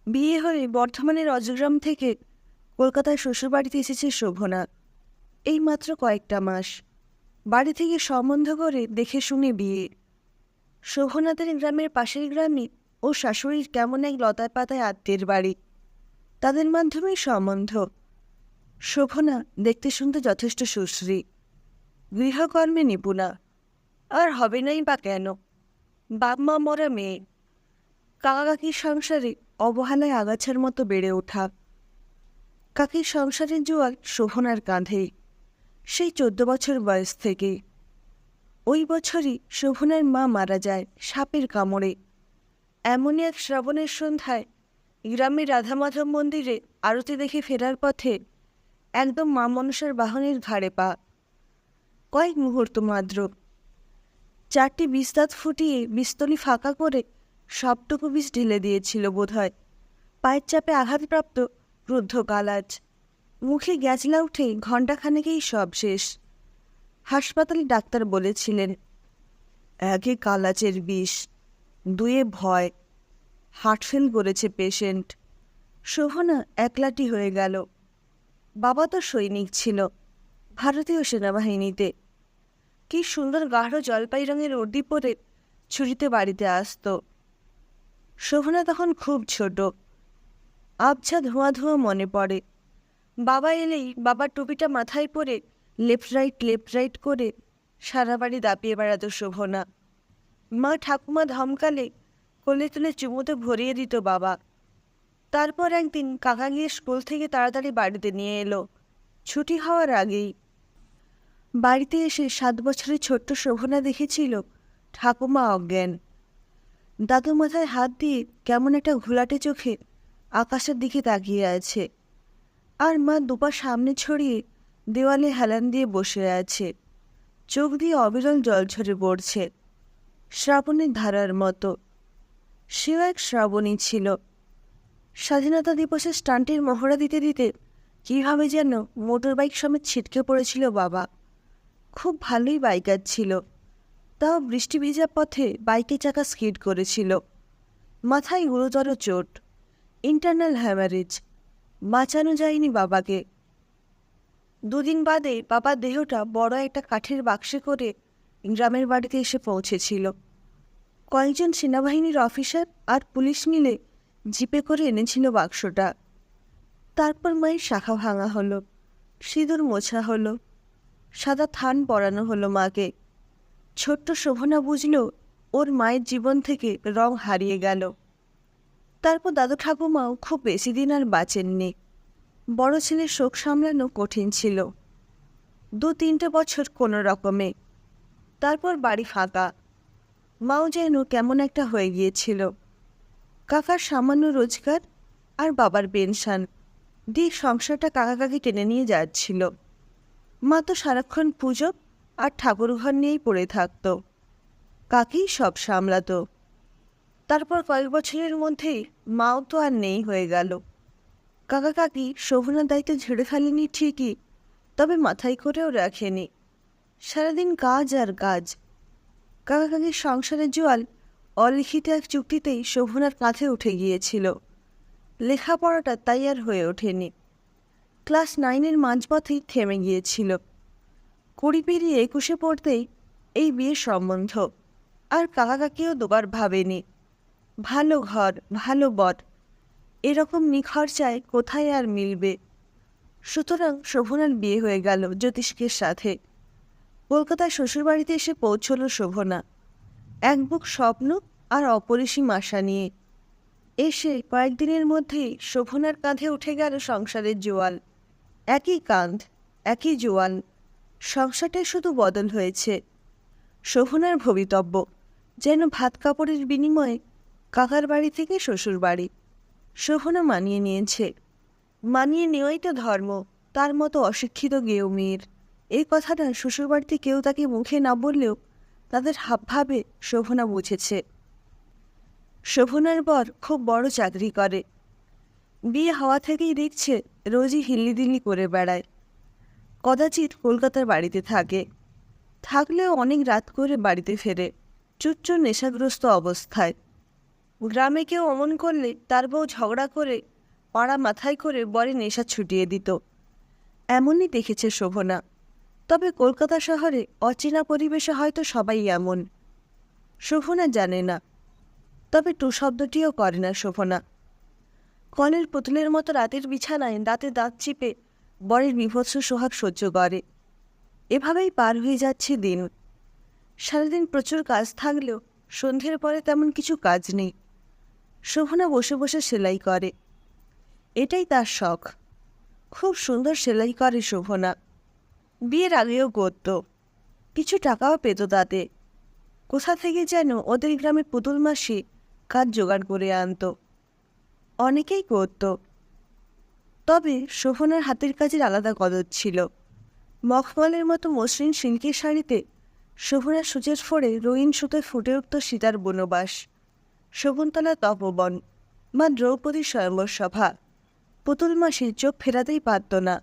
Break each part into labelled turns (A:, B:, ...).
A: বিয়ে হয়ে বর্ধমানের অজগ্রাম থেকে কলকাতায় শ্বশুরবাড়িতে এসেছে শোভনা। এই মাত্র কয়েকটা মাস। বাড়ি থেকে সম্বন্ধ করে দেখে শুনে বিয়ে। শোভনাদের গ্রামের পাশের গ্রামে ও শাশুড়ির কেমন এক লতায় পাতায় আত্মীয়ের বাড়ি। তাদের মাধ্যমেই সম্বন্ধ। শোভনা দেখতে শুনতে যথেষ্ট সুশ্রী, গৃহকর্মে নিপুণা। আর হবে নাই বা কেন? বাপ মা মরা মেয়ে, কাকা কাকির সংসারে অবহেলায় আগাছার মতো বেড়ে ওঠা। কাকির সংসারের জোয়াল শোভনার কাঁধে, সেই 14 বছর বয়স থেকে। ওই বছরই শোভনার মা মারা যায় সাপের কামড়ে। এমনই এক শ্রাবণের সন্ধ্যায় গ্রামের রাধামাধব মন্দিরে আরতি দেখে ফেরার পথে একদম মা মনসার বাহনের ঘাড়ে পা। কয়েক মুহূর্ত মাত্র। 4টি বিষদাঁত ফুটিয়ে বিস্তলি ফাঁকা করে সবটুকু বিষ ঢেলে দিয়েছিল বোধহয়। পায়ের চাপে আঘাতপ্রাপ্ত ক্রুদ্ধ কালাজ। মুখে গ্যাজলা উঠে ঘণ্টাখানেকেই সব শেষ। হাসপাতালে ডাক্তার বলেছিলেন, 1 কালাচের বিষ, 2 ভয়, হার্ট ফেল করেছে পেশেন্ট। শোভনা একলাটি হয়ে গেল। বাবা তো সৈনিক ছিল, ভারতীয় সেনাবাহিনীতে। কি সুন্দর গাঢ় জলপাই রঙের ওড়ি পরে ছুরিতে বাড়িতে আসত। শোভনা তখন খুব ছোট। আবছা ধোঁয়া ধোঁয়া মনে পড়ে। বাবা এলেই বাবার টুপিটা মাথায় পরে লেফট রাইট করে সারা বাড়ি দাপিয়ে বেড়াত শোভনা। মা ঠাকুমা ধমকালে কোলে তুলে চুমুতে ভরিয়ে দিত বাবা। তারপর একদিন কাকা গিয়ে স্কুল থেকে তাড়াতাড়ি বাড়িতে নিয়ে এলো, ছুটি হওয়ার আগেই। বাড়িতে এসে 7 বছরের ছোট্ট শোভনা দেখেছিল ঠাকুমা অজ্ঞান। দাদু মাথায় হাত দিয়ে কেমন একটা ঘোলাটে চোখে আকাশের দিকে তাকিয়ে আছে। আর মা দুপা সামনে ছড়িয়ে দেওয়ালে হেলান দিয়ে বসে আছে। চোখ দিয়ে অবিরল জল ঝরে পড়ছে, শ্রাবণের ধারার মতো। সেও এক শ্রাবণী ছিল। স্বাধীনতা দিবসে স্টান্টের মহড়া দিতে দিতে কীভাবে যেন মোটর বাইক সমেত ছিটকে পড়েছিল বাবা। খুব ভালোই বাইকার ছিল, তাও বৃষ্টি ভেজা পথে বাইকের চাকা স্কিড করেছিল। মাথায় গুরুতর চোট, ইন্টারনাল হ্যামারেজ। বাঁচানো যায়নি বাবাকে। 2 দিন বাদে বাবার দেহটা বড় একটা কাঠের বাক্সে করে গ্রামের বাড়িতে এসে পৌঁছেছিল। কয়েকজন সেনাবাহিনীর অফিসার আর পুলিশ মিলে জিপে করে এনেছিল বাক্সটা। তারপর মায়ের শাখা ভাঙা হলো, সিঁদুর মোছা হলো, সাদা থান পরানো হলো মাকে। ছোট্ট শোভনা বুঝল ওর মায়ের জীবন থেকে রং হারিয়ে গেল। তারপর দাদু ঠাকুমাও খুব বেশি দিন আর বাঁচেননি। বড় ছেলের শোক সামলানো কঠিন ছিল। 2-3টে বছর কোনো রকমে। তারপর বাড়ি ফাঁকা। মাও যেন কেমন একটা হয়ে গিয়েছিল। কাকার সামান্য রোজগার আর বাবার পেনশন দিয়ে সংসারটা কাকা কাকি টেনে নিয়ে যাচ্ছিল। মা তো সারাক্ষণ পুজো আর ঠাকুরঘর নিয়েই পড়ে থাকত। কাকি সব সামলাত। তারপর কয়েক বছরের মধ্যেই মাও তো আর নেই হয়ে গেল। কাকা কাকি শোভনার দায়িত্ব ঝেড়ে ফেলেনি ঠিকই, তবে মাথায় করেও রাখেনি। সারাদিন কাজ আর কাজ। কাকা কাকির সংসারের জোয়াল অলিখিত এক চুক্তিতেই শোভনার কাঁধে উঠে গিয়েছিল। লেখাপড়াটা তাই আর হয়ে ওঠেনি। ক্লাস 9-এর মাঝপথেই থেমে গিয়েছিল। 20 পেরিয়ে 21-এ পড়তেই এই বিয়ের সম্বন্ধ। আর কাকা কাকিও দুবার ভাবেনি। ভালো ঘর, ভালো বর, এরকম নিখরচায় কোথায় আর মিলবে। সুতরাং শোভনার বিয়ে হয়ে গেল জ্যোতিষ্কের সাথে। কলকাতায় শ্বশুরবাড়িতে এসে পৌঁছল শোভনা, এক বুক স্বপ্ন আর অপরিসীম আশা নিয়ে। এসে কয়েকদিনের মধ্যেই শোভনার কাঁধে উঠে গেল সংসারের জোয়াল। একই কাঁধ, একই জোয়াল। সংসারটাই শুধু বদল হয়েছে। শোভনার ভবিতব্য যেন ভাত কাপড়ের বিনিময়ে কাকার বাড়ি থেকে শ্বশুর বাড়ি। শোভনা মানিয়ে নিয়েছে। মানিয়ে নেওয়াই তো ধর্ম তার মতো অশিক্ষিত গেও মেয়ের। এই কথাটা শ্বশুরবাড়িতে কেউ তাকে মুখে না বললেও তাদের হাবভাবে শোভনা বুঝেছে। শোভনার বর খুব বড় চাকরি করে। বিয়ে হওয়া থেকেই দেখছে রোজই হিল্লিদিল্লি করে বেড়ায়। কদাচিৎ কলকাতার বাড়িতে থাকে, থাকলেও অনেক রাত করে বাড়িতে ফেরে, চুচ্চ নেশাগ্রস্ত অবস্থায়। গ্রামে কেউ অমন করলে তার বউ ঝগড়া করে পাড়া মাথায় করে বরে নেশা ছুটিয়ে দিত। এমনই দেখেছে শোভনা। তবে কলকাতা শহরে অচেনা পরিবেশে হয়তো সবাই এমন। শোভনা জানে না। তবে টু শব্দটিও করে না শোভনা। কলের পুতুলের মতো রাতের বিছানায় দাঁতে দাঁত চিপে বরের বীভৎস সোহাগ সহ্য করে। এভাবেই পার হয়ে যাচ্ছে দিন। সারাদিন প্রচুর কাজ থাকলেও সন্ধ্যের পরে তেমন কিছু কাজ নেই। শোভনা বসে বসে সেলাই করে। এটাই তার শখ। খুব সুন্দর সেলাই করে শোভনা। বিয়ের আগেও করত। কিছু টাকাও পেত তাতে। কোথা থেকে যেন ওদের গ্রামে পুতুল মাসি কাজ জোগাড় করে আনত। অনেকেই করত। তবে শোভনার হাতের কাজের আলাদা কদর ছিল। মখমলের মতো মসৃণ সিল্কের শাড়িতে শোভনার সূচের ফোড়ে রঙিন সুতোয় ফুটে উঠত সীতার বনবাস, শকুন্তলা তপবন, মা দ্রৌপদীর স্বয়ম্বর সভা। পুতুল মাসির চোখ ফেরাতেই পারত না।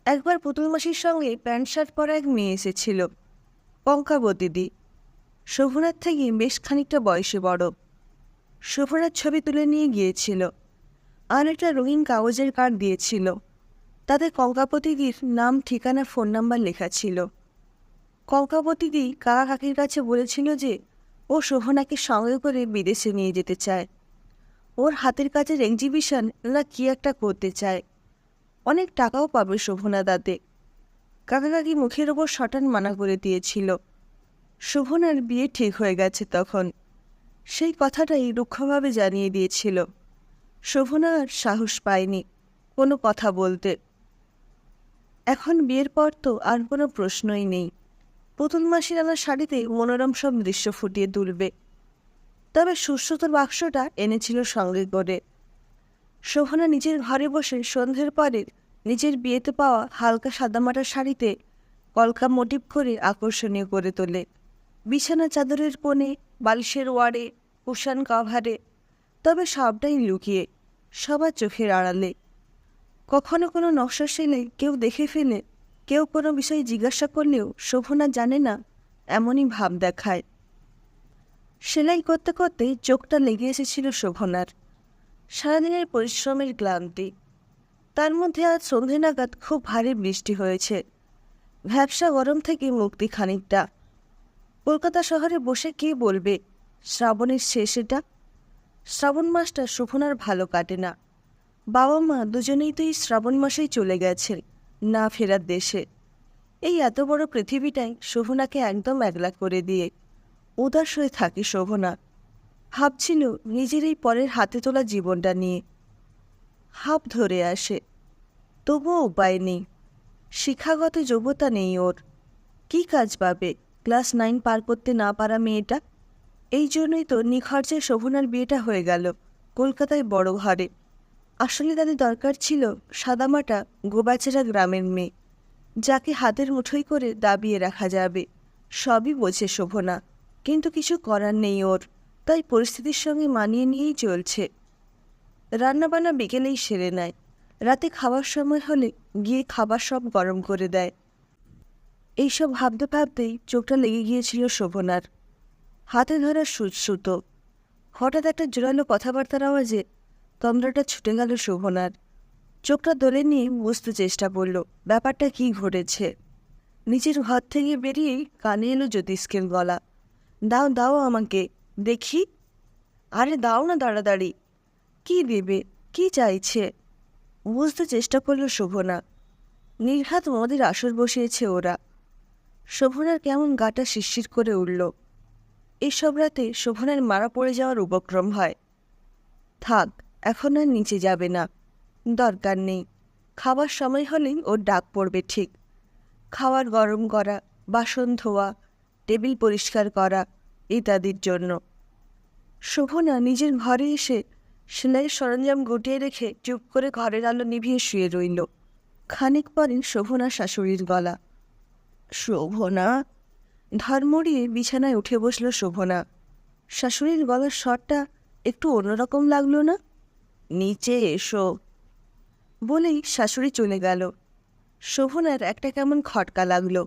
A: একবার পুতুল মাসির সঙ্গে প্যান্ট শার্ট পরা এক মেয়ে এসেছিল, কঙ্কাবতীদি। শোভনার থেকে বেশ খানিকটা বয়সে বড়। শোভনার ছবি তুলে নিয়ে গিয়েছিল, আর একটা রঙিন কাগজের কার্ড দিয়েছিল। তাতে কঙ্কাবতীদির নাম, ঠিকানা, ফোন নাম্বার লেখা ছিল। কঙ্কাবতীদি কাকা কাকির কাছে বলেছিল যে ও শোভনাকে সঙ্গে করে বিদেশে নিয়ে যেতে চায়। ওর হাতের কাজের এক্সিবিশন না কি একটা করতে চায়। অনেক টাকাও পাবে শোভনা তাতে। কাকা কাকি মুখের ওপর শটান মানা করে দিয়েছিল। শোভনার বিয়ে ঠিক হয়ে গেছে তখন। সেই কথাটাই রুক্ষভাবে জানিয়ে দিয়েছিল। শোভনা আর সাহস পায়নি কোনো কথা বলতে। এখন বিয়ের পর তো আর কোনো প্রশ্নই নেই। পুতুল মাসির আনা শাড়িতে মনোরম সব দৃশ্য ফুটিয়ে তুলবে। তবে সুশ্রুতর বাক্সটা এনেছিল সঙ্গে করে। শোভনা নিজের ঘরে বসে সন্ধ্যের পরে নিজের বিয়েতে পাওয়া হালকা সাদামাটা শাড়িতে কলকা মোটিভ করে আকর্ষণীয় করে তোলে। বিছানা চাদরের কোণে, বালিশের ওয়ারে, কুশান কভারে। তবে সবটাই লুকিয়ে, সবার চোখের আড়ালে। কখনো কোনো নকশা সেলে কেউ দেখে ফেলে, কেউ কোনো বিষয়ে জিজ্ঞাসা করলেও শোভনা জানে না, এমনই ভাব দেখায়। সেলাই করতে করতে চোখটা লেগে এসেছিল শোভনার। সারাদিনের পরিশ্রমের ক্লান্তি। তার মধ্যে আজ সন্ধে নাগাদ খুব ভারী বৃষ্টি হয়েছে। ভ্যাপসা গরম থেকে মুক্তি খানিকটা। কলকাতা শহরে বসে কে বলবে শ্রাবণের শেষ এটা। শ্রাবণ মাসটা শোভনার ভালো কাটে না। বাবা মা দুজনেই তো এই শ্রাবণ মাসেই চলে গেছেন না ফেরার দেশে। এই এত বড় পৃথিবীটাই শোভনাকে একদম একলা করে দিয়ে উদাস হয়ে থাকে শোভনা। ভাবছিল নিজের এই পরের হাতে তোলা জীবনটা নিয়ে। হাঁপ ধরে আসে, তবুও উপায় নেই। শিক্ষাগত যোগ্যতা নেই ওর। কি কাজ পাবে ক্লাস 9 পার করতে না পারা মেয়েটা? এই জন্যই তো নিখরচে শোভনার বিয়েটা হয়ে গেল কলকাতায় বড় ঘরে। আসলে তাদের দরকার ছিল সাদামাটা গোবাচেরা গ্রামের মেয়ে, যাকে হাতের মুঠোই করে দাবিয়ে রাখা যাবে। সবই বোঝে শোভনা, কিন্তু কিছু করার নেই ওর। তাই পরিস্থিতির সঙ্গে মানিয়ে নিয়েই চলছে। রান্নাবান্না বিকেলেই সেরে নেয়। রাতে খাওয়ার সময় হলে গিয়ে খাবার সব গরম করে দেয়। এইসব ভাবতে ভাবতেই চোখটা লেগে গিয়েছিল শোভনার। হাতে ধরা সুতো। হঠাৎ একটা জোরালো কথাবার্তার আওয়াজে তন্দ্রাটা ছুটে গেল শোভনার। চোখটা ধরে নিয়ে বুঝতে চেষ্টা করল ব্যাপারটা কি ঘটেছে। নিজের ঘর থেকে বেরিয়েই কানে এলো জ্যোতিষ্কের গলা। দাও দাও আমাকে দেখি। আরে দাও না তাড়াতাড়ি। কি দেবে, কি চাইছে? বুঝতে চেষ্টা করল শোভনা। নির্ঘাত মদের আসর বসিয়েছে ওরা। শোভনার কেমন গাটা শিরশির করে উঠল। এইসব রাতে শোভনার মারা পড়ে যাওয়ার উপক্রম হয়। থাক, এখন আর নিচে যাবে না, দরকার নেই। খাবার সময় হলেই ওর ডাক পড়বে ঠিক। খাবার গরম করা, বাসন ধোয়া, টেবিল পরিষ্কার করা ইত্যাদির জন্য। শোভনা নিজের ঘরে এসে সেলাইয়ের সরঞ্জাম গুটিয়ে রেখে চুপ করে ঘরের আলো নিভিয়ে শুয়ে রইল। খানিক পরে শোভনা শাশুড়ির গলা। শোভনা। ধর্মড়িয়ে বিছানায় উঠে বসল শোভনা। শাশুড়ির গলার স্বরটা একটু অন্যরকম লাগলো না? নিচে এসো বলেই শাশুড়ি চলে গেল। শোভনার একটা কেমন খটকা লাগলো।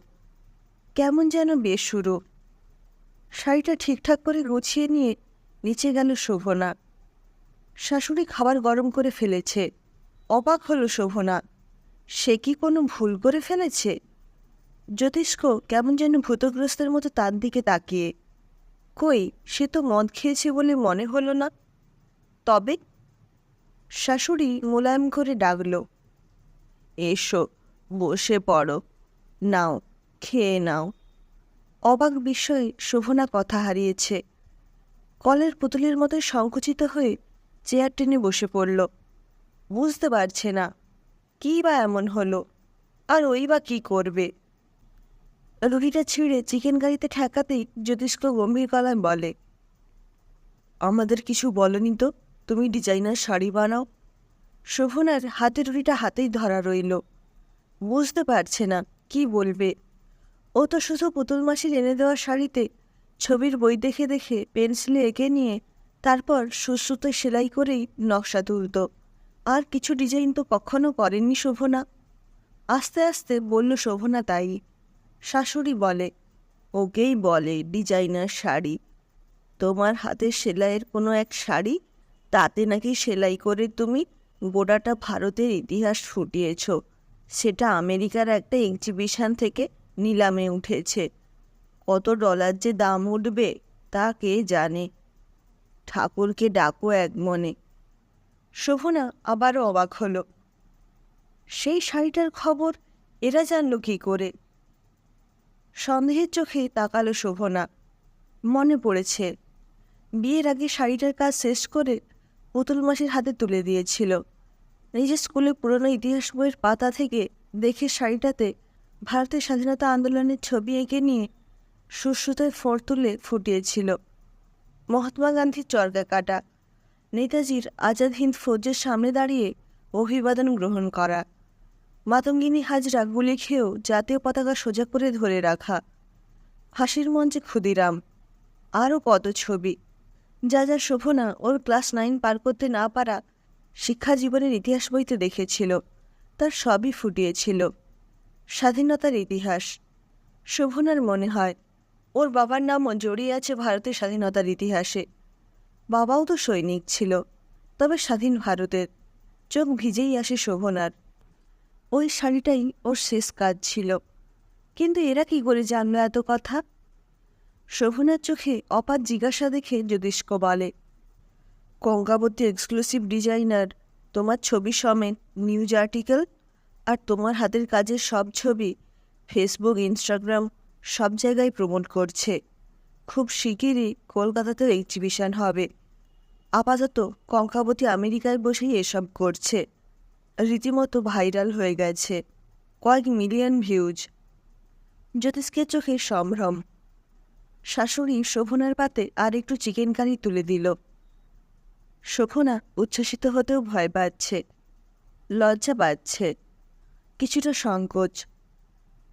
A: কেমন যেন বেশ শুরু। শাড়িটা ঠিকঠাক করে গুছিয়ে নিয়ে নিচে গেল শোভনা। শাশুড়ি খাবার গরম করে ফেলেছে। অবাক হলো শোভনা। সে কি কোনো ভুল করে ফেলেছে? জ্যোতিষ্ক কেমন যেন ভূতগ্রস্তের মতো তার দিকে তাকিয়ে। কই, সে তো মদ খেয়েছে বলে মনে হলো না। তবে শাশুড়ি মোলায়েম করে ডাকল, এসো, বসে পড়ো, নাও, খেয়ে নাও। অবাক বিস্ময়ে শোভনা কথা হারিয়েছে। কলের পুতুলের মতো সংকুচিত হয়ে চেয়ার টেনে বসে পড়ল। বুঝতে পারছে না কী বা এমন হলো, আর ওই বা কী করবে। রুটিটা ছিঁড়ে চিকেন কারিতে ঠেকাতেই জ্যোতিষ্ক গম্ভীর গলায় বলে, আমাদের কিছু বলনি তো, তুমি ডিজাইনার শাড়ি বানাও। শোভনার হাতে রুটিটা হাতেই ধরা রইল। বুঝতে পারছে না কি বলবে। ও তো শুধু পুতুল মাসির এনে দেওয়া শাড়িতে ছবির বই দেখে দেখে পেন্সিলে এঁকে নিয়ে তারপর সুশ্রুতে সেলাই করেই নকশা তুলত। আর কিছু ডিজাইন তো কখনো করেননি শোভনা। আস্তে আস্তে বলল শোভনা তাই। শাশুড়ি বলে, ওকেই বলে ডিজাইনার শাড়ি। তোমার হাতের সেলাইয়ের কোনো এক শাড়ি, তাতে নাকি সেলাই করে তুমি গোটাটা ভারতের ইতিহাস ফুটিয়েছ। সেটা আমেরিকার একটা এক্সিবিশন থেকে নিলামে উঠেছে। কত ডলার যে দাম উঠবে তা কে জানে। ঠাকুরকে ডাকো এক মনে। শোভনা আবারও অবাক হলো। সেই শাড়িটার খবর এরা জানল কী করে? সন্দেহের চোখে তাকালো শোভনা। মনে পড়েছে, বিয়ের আগে শাড়িটার কাজ শেষ করে পুতুল মাসির হাতে তুলে দিয়েছিল। নিজের স্কুলে পুরনো ইতিহাস বইয়ের পাতা থেকে দেখে শাড়িটাতে ভারতের স্বাধীনতা আন্দোলনের ছবি এঁকে নিয়ে সুশ্রুতোয় ফোঁড় তুলে ফুটিয়েছিল। মহাত্মা গান্ধীর চরকা কাটা, নেতাজির আজাদ হিন্দ ফৌজের সামনে দাঁড়িয়ে অভিবাদন গ্রহণ করা, মাতঙ্গিনী হাজরা গুলি খেয়েও জাতীয় পতাকা সোজা করে ধরে রাখা, হাসির মঞ্চে ক্ষুদিরাম, আরও কত ছবি, যা যা শোভনা ওর ক্লাস 9 পার করতে না পারা শিক্ষা জীবনের ইতিহাস বইতে দেখেছিল, তার সবই ফুটিয়েছিল। স্বাধীনতার ইতিহাস। শোভনার মনে হয় ওর বাবার নামও জড়িয়ে আছে ভারতের স্বাধীনতার ইতিহাসে। বাবাও তো সৈনিক ছিল, তবে স্বাধীন ভারতের। চোখ ভিজেই আসে শোভনার। ওই শাড়িটাই ওর শেষ কাজ ছিল। কিন্তু এরা কি করে জানলো এত কথা? শোভনার চোখে অপার জিজ্ঞাসা দেখে জ্যোতিষ্ক বলে, কঙ্কাবতী এক্সক্লুসিভ ডিজাইনার তোমার ছবি সমেত নিউজ আর্টিকেল আর তোমার হাতের কাজের সব ছবি ফেসবুক, ইনস্টাগ্রাম সব জায়গায় প্রমোট করছে। খুব শিগগিরই কলকাতাতেও এক্সিবিশন হবে। আপাতত কঙ্কাবতী আমেরিকায় বসেই এসব করছে। রীতিমতো ভাইরাল হয়ে গেছে, কয়েক মিলিয়ন ভিউজ। জ্যোতিষ্কের চোখে সম্ভ্রম। শাশুড়ি শোভনার পাতে আর একটু চিকেন কারি তুলে দিল। শোভনা উচ্ছ্বসিত হতেও ভয় পাচ্ছে, লজ্জা পাচ্ছে, কিছুটা সংকোচ।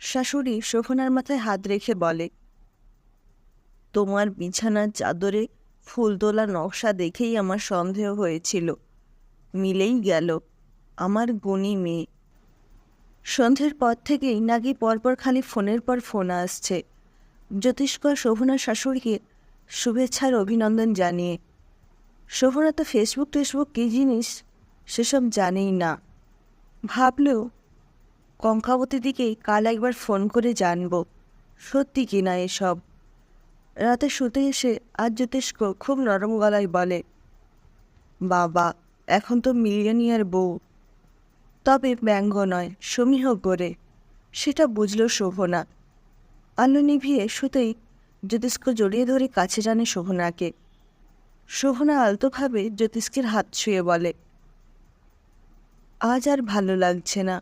A: শাশুড়ি শোভনার মাথায় হাত রেখে বলে, তোমার বিছানার চাদরে ফুল তোলা নকশা দেখেই আমার সন্দেহ হয়েছিল। মিলেই গেল, আমার গুণী মেয়ে। সন্ধ্যের পর থেকেই নাকি পরপর খালি ফোনের পর ফোন আসছে জ্যোতিষ্ক শোভনার শাশুড়িকে শুভেচ্ছার অভিনন্দন জানিয়ে। শোভনা তো ফেসবুক কী জিনিস সেসব জানেই না। ভাবলেও কঙ্কাবতীর দিকেই কাল একবার ফোন করে জানব সত্যি কিনা এসব। রাতে শুতে এসে আজ জ্যোতিষ্ক খুব নরম গলায় বলে, বাবা এখন তো মিলিয়নিয়ার বউ। তবে ব্যঙ্গ নয়, সমীহ করে। সেটা বুঝল শোভনা। আলো নিভিয়ে শুতেই জ্যোতিষ্ক জড়িয়ে ধরে কাছে টানে শোভনাকে। শোভনা আলতোভাবে জ্যোতিষ্কের হাত ছুঁয়ে বলে, আজ আর ভালো লাগছে না।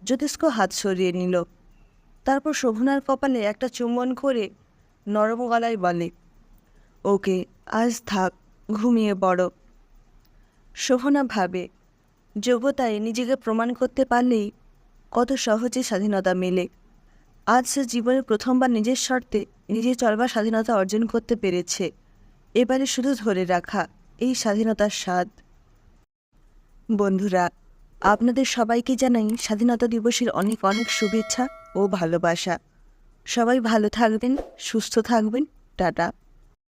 A: জ্যোতিষ্ক হাত সরিয়ে নিল। তারপর শোভনার কপালে একটা চুম্বন করে নরম গলায় বলে, ওকে আজ থাক, ঘুমিয়ে পড়ো। শোভনা ভাবে, যোগ্যতায় নিজেকে প্রমাণ করতে পারলেই কত সহজে স্বাধীনতা মেলে। আজ সে জীবনে প্রথমবার নিজের শর্তে নিজে চলবার স্বাধীনতা অর্জন করতে পেরেছে। এবারে শুধু ধরে রাখা এই স্বাধীনতার স্বাদ। বন্ধুরা, আপনাদের সবাইকে জানাই স্বাধীনতা দিবসের অনেক অনেক শুভেচ্ছা ও ভালোবাসা। সবাই ভালো থাকবেন, সুস্থ থাকবেন। টাটা।